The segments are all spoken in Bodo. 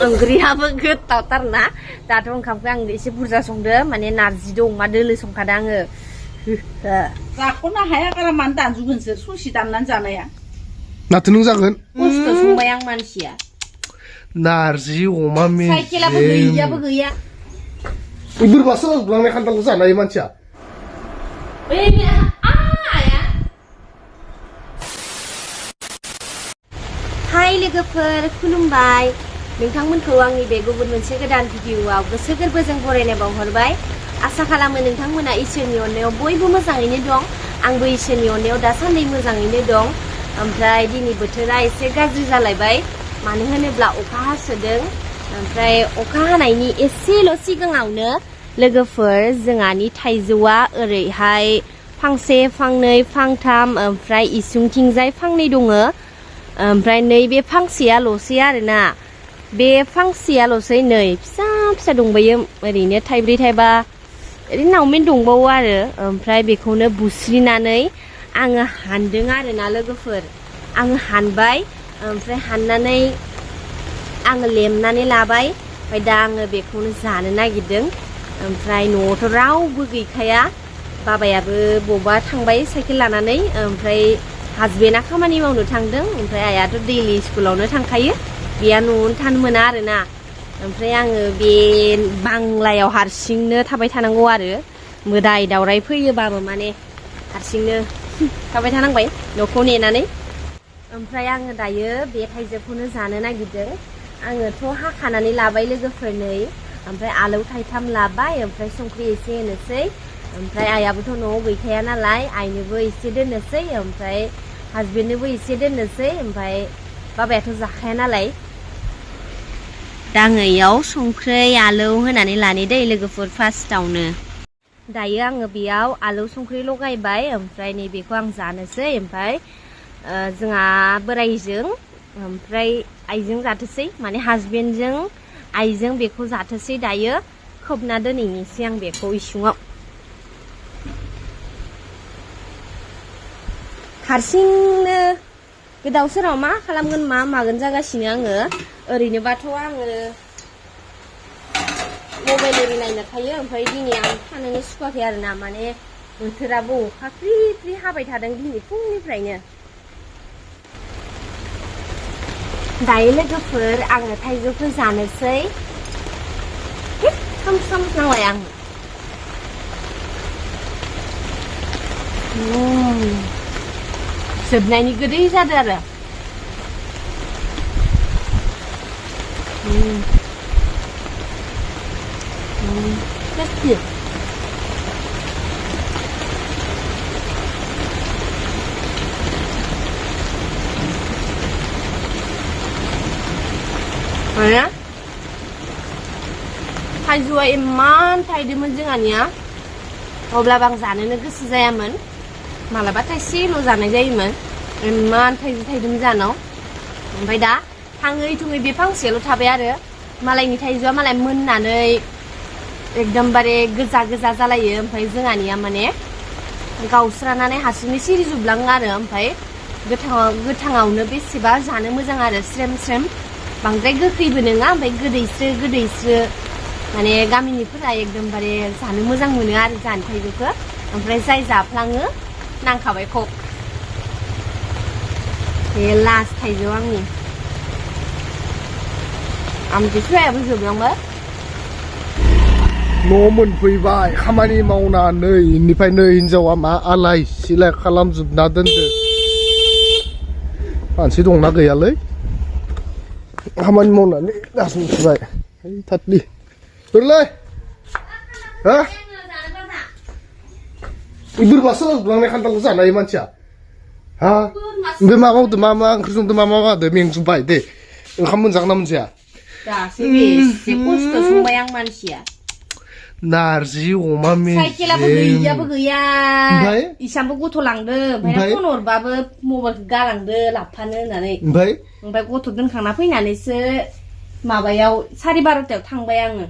ओंख्रियाबो गोथावथारना दाथ' ओंखामखौ आं एसे बुरजा संदो माने नारजि दं अमा दोलो संखादों आङो जाख'नो हाया गारा मानो दानजुबगोनसो ससे दाननानै जानाया माथो नों जागोन खस्थ' संबाय आं मानसिया नारजि अमा मेजेम साइकेलाबो गैयाबो गैया बोरमासो लांनाय खान्थालखौ जानो हायो मानसिया हाय लोगोफोर खुलुमबाय नोंथांमोनखौ आंनि बे गुबुन मोनसे गोदान भिडिअआव गोसो गोरबोजों बरायनाय बावहरबाय आसा खालामो नोंथांमोना इसोरनि अननायाव बयबो मोजाङैनो दं आंबो इसोरनि अननायाव दासान्दि मोजाङैनो दं ओमफ्राय दिनै बोथोरा एसे गाज्रि जालायबाय मानो होनोब्ला अखा हासोदों ओमफ्राय अखा हानायनि एसेल' सिगाङावनो लोगोफोर जोंहानि थाइजौआ ओरैहाय फांसे फांनै फांथाम ओमफ्राय इसिंथिंजाय फांनै दङ ओमफ्राय नैबे फांसेयाल'सै आरोना बे फांसेयाल'सै नै फिसा फिसा दंबायो ओरैनो थाइब्रै थाइबा ओरैनो नावमेन दंबावो आरो ओमफ्राय बेखौनो बुस्रिनानै आङो हानदों आरोना लोगोफोर आङो हानबाय ओमफ्राय हाननानै आङो लेमनानै लाबाय ओमफ्राय दा आङो बेखौनो जानो नागिरदों ओमफ्राय न'आवथ' रावबो गैखाया बाबायाबो बबेबा थांबाय साइकेल लानानै ओमफ्राय हासबेन्डआ खामानि मावनो थांदों ओमफ्राय आइयाथ' दैलि स्कुलावनो थांखायो बेया न'आवनो थानो मोना आरोना ओमफ्राय आङो बे बांलायाव हारसिंनो थाबाय थानांगौ आरो मोदाय दावराय फैयोबाबो माने हारसिंनो थाबाय थानांबाय न'खौ नेनानै ओमफ्राय आङो दायो बे थाइजौखौनो जानो नागिरदों आङोथ' हाखानानै लाबाय लोगोफोरनै ओमफ्राय आलौ थाइथाम लाबाय ओमफ्राय संख्रि एसे होनोसै ओमफ्राय आइयाबोथ' न'आव गैखाया नालाय आइनोबो एसे दोननोसै ओमफ्राय हासबेन्डनोबो एसे दोननोसै ओमफ्राय बाबायाथ' जाखाया नालाय दा आङो इयाव संख्रै आलौ होनानै लानि दै लोगोफोर फार्स्टआवनो दायो आङो बेयाव आलौ संख्रि लगायबाय ओमफ्राय नैबेखौ आं जानोसै ओमफ्राय जोंहा बोराइजों ओमफ्राय आइजों जाथोसै माने हासबेन्डजों आइजों बेखौ जाथोसै दायो खोबना दोनहैनोसै आं बेखौ इसुङाव हारसिंनो गोदाव सोराव मा खालामगोन मा मागोन जागासिनो आङो ओरैनोबाथ' आङो मबाइल एरि नायनो थायो ओमफ्राय दिनै आं थानोनो सुखुवाखै आरोना माने बोथोराबो अखा फ्रि फ्रि हाबाय थादों दिनै फुंनिफ्रायनो दायो लोगोफोर आङो थाइजौखौ जानोसै साम नांबाय आं जोबनायनि गोदै जादों आरो mana थाइजौआ इमान थाइदोंमोन जोंहानिया अब्लाबो आं जानोनो गोसो जायामोन मालाबा थाइसेल' जानाय जायोमोन इमान थाइजौ थाइदोंमोन जानाव ओमफ्राय दा थाङै थुङै बे फांसेल' थाबाय आरो मालायनि थाइजौआ मालाय मोननानै एकदमबारे गोजा गोजा जालायो ओमफ्राय जोंहानिया माने गावस्रानानै हारसिंनो सिरिजोबलाङो आरो ओमफ्राय गोथाङावनो बेसेबा जानो मोजां आरो स्रेम स्रेम बांद्राय गोखैबो नङा ओमफ्राय गोदैस्रो माने गामिनिफोरा एकदमबारे जानो मोजां मोनो आरो जानो थाइजौखौ ओमफ्राय जाय जाफ्लाङो नांखाबाय खक बे लास्ट थाइजौ आंनि आमथिसुवायाबो जोबलांबाय न' मोनफैबाय खामानि मावनानै इनिफ्राय नै हिनजावा मा आलाय सिलाय खालामजोबना दोनदो मानसि दंना गैयालै खामानि मावनानै दासो मोनफैबाय थाथलि बोरलै हा बोरमासो लांनाय खान्थालखौ जानो हायो मानसिया हा ओमफ्राय मा मावदो मा ओंख्रि संदो मा मादो मेंजोबबाय दे ओंखाम मोनजागोन ना मोनजाया दासो बेसे खस्थ' संबाय आं मानसिया नारजि अमा मेजेम साइकेलाबो गैयाबो गैया ओमफ्राय इसांबो गथ' लांदो ओमफ्राय फन हरबाबो मबाइलखौ गालांदो लाबफानो होननानै ओमफ्राय गथ' दोनखांना फैनानैसो माबायाव 12:30 थांबाय आङो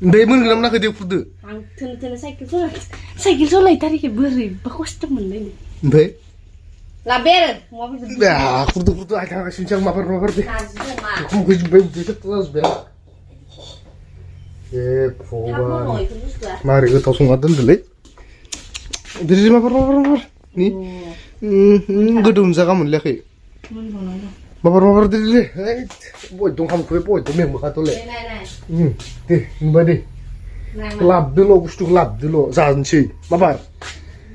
ओमफ्राय मोनगोन ना मोनाखै दे फुदो आं थोनो साइकेल सलायथारिखै बोरैबा खस्थ' मोनलै ओमफ्राय Laber, mau apa? Ya, kurtu aja nggak sincang mapar deh. Nazi doma. Kamu gue juga bisa terus bela. Kamu mau Koban. itu juga. Mari kita langsung ngatain dulu. Dari sini mapar. Nih. Gedung saya kamu lihat kayak. Mapar dulu. Boy, dong kamu kue boy, dong yang buka tuh le. Nah. Deh, mbak deh. Nah. Lap dulu, gustu lap dulu. Zanci, mapar.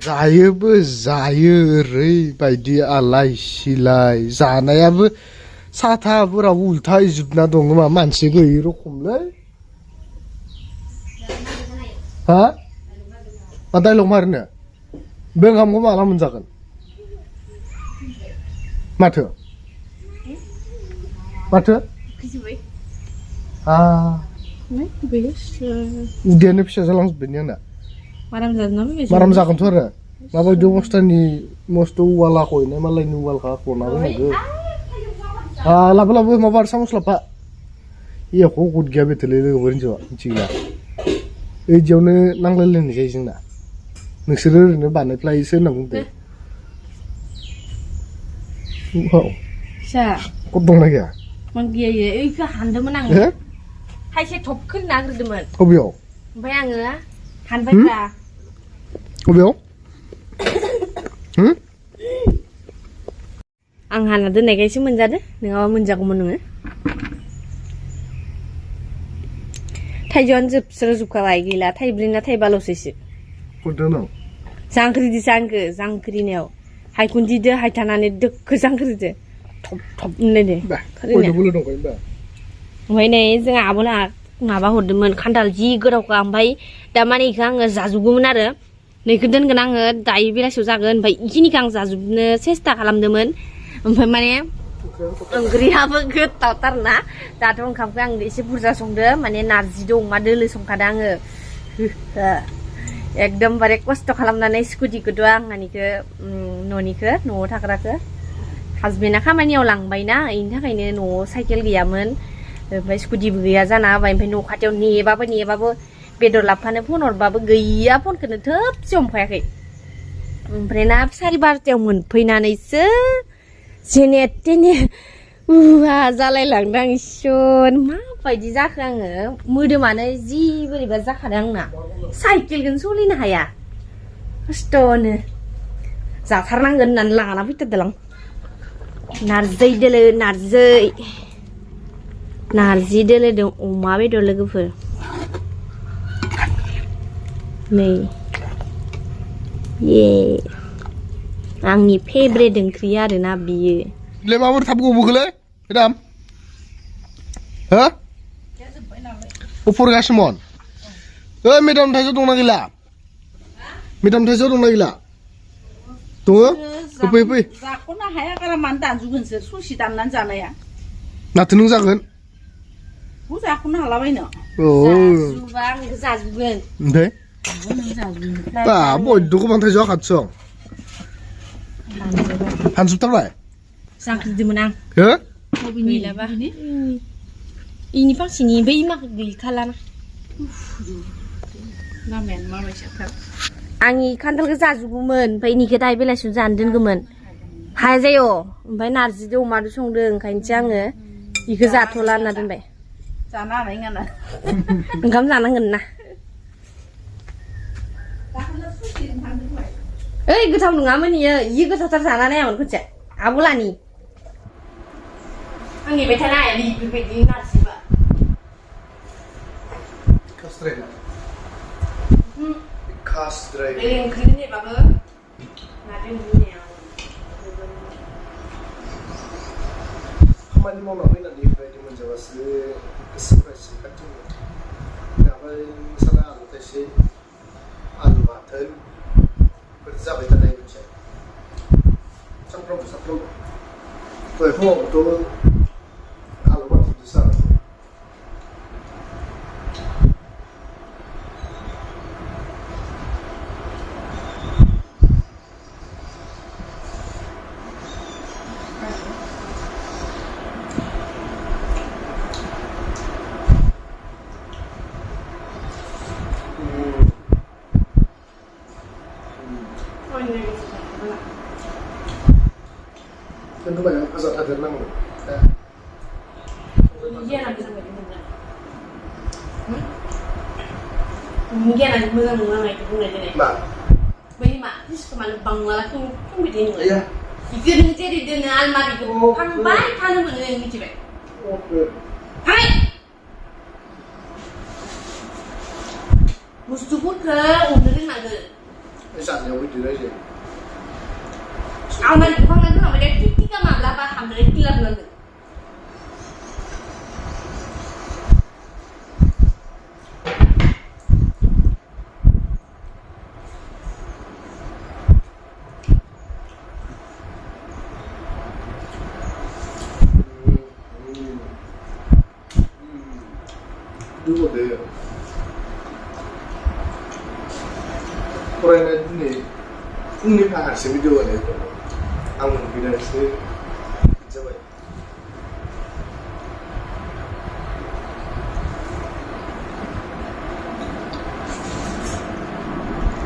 Zaya be zaya re baidi alai silai zanaya be sata bura ulta izubna dong ma mansi go irokum le ha matai long marne beng kamu malah menjakan mata ah udah nih bisa jalan sebenarnya maram zakan tuh ada ngapa dia mesti wala koi nih malah ini wal kak kona gue laba mau bar sama selapa iya kok gue gak betul itu berin coba cila jauh nih nang lelen nih sih nggak ngeserir nih banget play sen nang deh wow Sa. kok dong lagi ya Mang dia ya, itu hande menang. Hai saya top kan nang demen. kok biau Bayang ya, han baca. kok biau Ang han ada naik sih menjadi, nengawa menjaga menung. Thai John zip seru suka lagi lah, Thai Brina Thai balos sih. kok dong Sangkri di sangkri neo. Hai kunci deh, hai tanane dek ke sangkri deh. Top nih. bah kok udah boleh dong koi bah Oमफ्राय नै जों आब'ला माबा हरदोंमोन खान्थाल जि गोरावखा ओमफ्राय दा माने इखो आङो जाजोबगौमोन आरो नैखो दोनगोन आङो दायो बेलासियाव जागोन ओमफ्राय इखिनिखौ आं जाजोबनो सेस्था खालामदोंमोन ओमफ्राय माने ओंख्रियाबो गोथावथारना दाथ' ओंखामखौ आं एसे बुरजा संदो माने नारजिजों अमा दोलो संखादों आङो एकदमबारे खस्थ' खालामनानै स्कुटिखौथ' आं आंनिखौ न'निखौ न'आव थाग्राखौ हासबेन्डआ खामानियाव लांबायना बेनि थाखायनो न'आव साइकेल गैयामोन ओमफ्राय स्कुटिबो गैया जाना होबाय ओमफ्राय न' खाथियाव नेबाबो बेदर लाबफानो फन हरबाबो गैया फनखौनो थोबसे हमफायाखै ओमफ्राय ना 12:30 मोनफैनानैसो जेने तेने जालायलांदों आं इसोर माबायदि जाखो आङो मोदोमानो जि बोरैबा जाखादों आंना साइकेलखौनो सलिनो हाया खस्थ'नो जाथारनांगोन होननानै लाना फैथारदों नारजि दोलो नारजि दोलोजों अमा बेदर लोगोफोर नै ये आंनि फेभरेट ओंख्रि आरोना बियो ले माबोर थाब गबोखोलै मेदाम हो उफर गासिमोन ओइ मेदाम थाइजौ दंना गैला मेदाम थाइजौ दंना गैला दङ फै जाख'नो हाया गारा मानो दानजुबगोनसो ससे दाननानै जानाया माथो नों जागोन हु जाख'नो हालाबायनो जाजुबा आं जाजुबगोन ओमफ्राय बयद' गोबां थाइजौआ खाथियाव हानजोबथारबाय जांख्रिदोंमोन आं हो गैलाबा इनि फांसेनि बै माखौ गैखालाना लामायानो माबायसाथार आंनि खान्थालखौ जाजुबोमोन ओमफ्राय इनिखौ दायो बेलासियाव जानो दोनगौमोन हाया जायो ओमफ्राय नारजिजों अमाजों संदों ओंखायनोसो आङो इखौ जाथ'ला होनना दोनबाय जानो हानाय नङा ओंखाम जानांगोन ना ओइ गोथाव नङामोन इयो गोथावथार जाना नायामोन खनसे आब'लानि आं नेबाय थानो हाया बेफोरबायदि नारजिबा बे ओंख्रिखौ नेबाबो नारजि ओंख्रि खामानि मावना फैनानै बेबायदि मोनजाबासो गोसोफ्रा एसे खाथि मोनो ओमफ्राय मसाला आलु थाइसे आलु बाथोन बेफोर जाबाय थानाय मोनसे सानफ्रोमबो दहाय फुङावबोथ' आलु बाथोनजों जाबाय गियाना मोजां नङा आंखौ बुंनाय देनाय मा बै मा बुस्थु मानो बांलाखौ बिदि नङा iya बिदिनो जेरै दोनो आलमारिखौ फांबाय थानो मोनो नों मिथिबाय हाय बुस्थुफोरखौ अननो रोंनांगो जानायाव बिदि रायजो आलमारिखौ फांना दोनलांबाय टिक टिका माब्लाबा हाबनानै किलार नांगो dulu deh faraयनाय दिनै फुंनिफ्राय हारसिं भिडिअ बानायदों आं मोनफैनानैसो जाबाय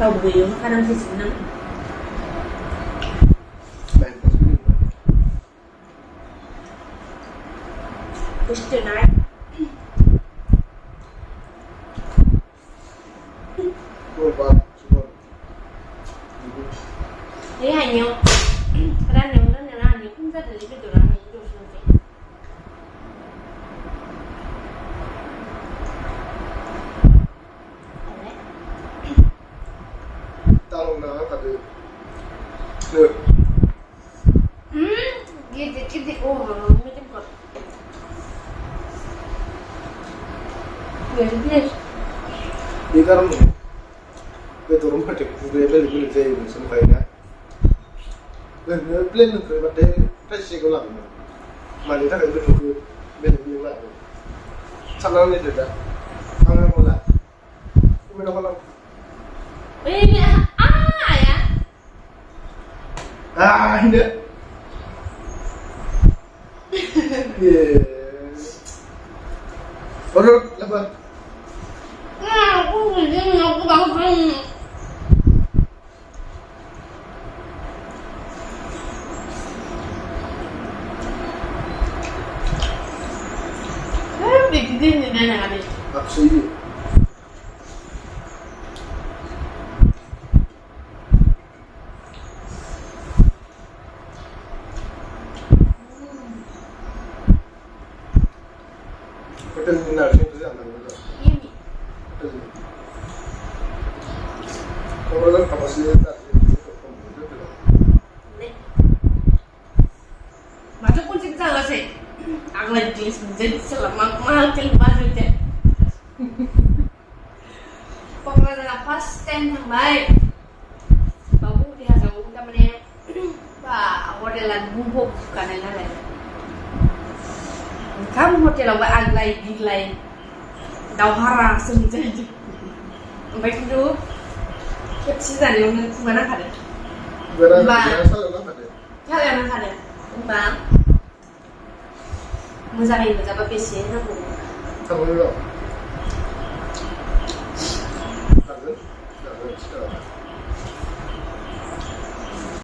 रावबो गैयियावनो खानांसिगोन नों कुइसनआ Thế hành nhau ra nếu nó là nếu không ra được cái đồ là mình đồ xong rồi tao nó thật được được cái gì ô mà mấy trăm cột người biết đi cái đó cái đồ mà được về bên bên dây mình xong phải nhá lên được rồi bắt đấy phải xí có làm mà người ta cái bên đồ bên bên lại sao nó lên được đó không có làm không có làm ê à ah ini yeah baru lepas aku begini aku bangun bikin ini dan ada absolut Hotel Minar sih itu jangan lupa. ini Kalau kan kapasitas masa pun sih salah sih aku lagi jadi selama mahal keluar aja pokoknya pas stand yang baik baru dia jauh temennya pak hotelan bubuk bukan yang lain kamu hotel apa aglai gilai dawhara senjata baik itu kecil yang mana ada biasa lah ada. kalian ada bang mozarin mozabat besi na po Kamu